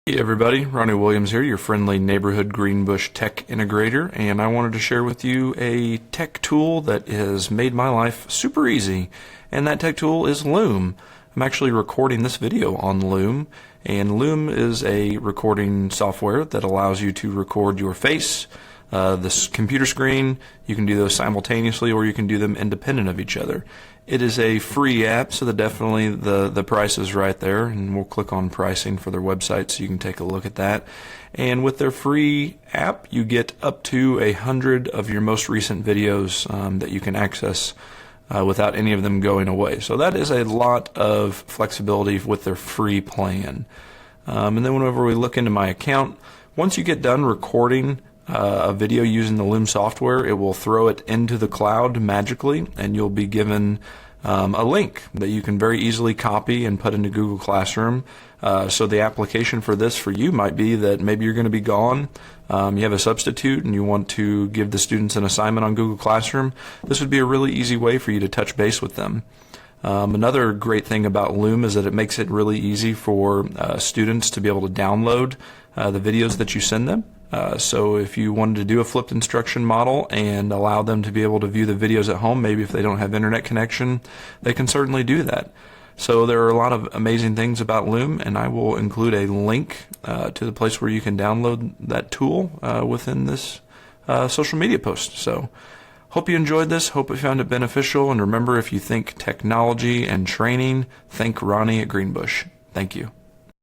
Hey everybody, Ronnie Williams here, your friendly neighborhood Greenbush tech integrator, and I wanted to share with you a tech tool that has made my life super easy, and that tech tool is Loom. I'm actually recording this video on Loom, and Loom is a recording software that allows you to record your face, this computer screen. You can do those simultaneously or you can do them independent of each other. It is a free app, so definitely the price is right there, and we'll click on pricing for their website so you can take a look at that. And with their free app, you get up to 100 of your most recent videos that you can access without any of them going away. So that is a lot of flexibility with their free plan. And then whenever we look into my account, once you get done recording a video using the Loom software, it will throw it into the cloud magically, and you'll be given a link that you can very easily copy and put into Google Classroom. So the application for this for you might be that maybe you're going to be gone, you have a substitute and you want to give the students an assignment on Google Classroom. This would be a really easy way for you to touch base with them. Another great thing about Loom is that it makes it really easy for students to be able to download the videos that you send them. So if you wanted to do a flipped instruction model and allow them to be able to view the videos at home, maybe if they don't have internet connection, they can certainly do that. So there are a lot of amazing things about Loom, and I will include a link to the place where you can download that tool within this social media post. So hope you enjoyed this, hope you found it beneficial, and remember, if you think technology and training, think Ronnie at Greenbush. Thank you.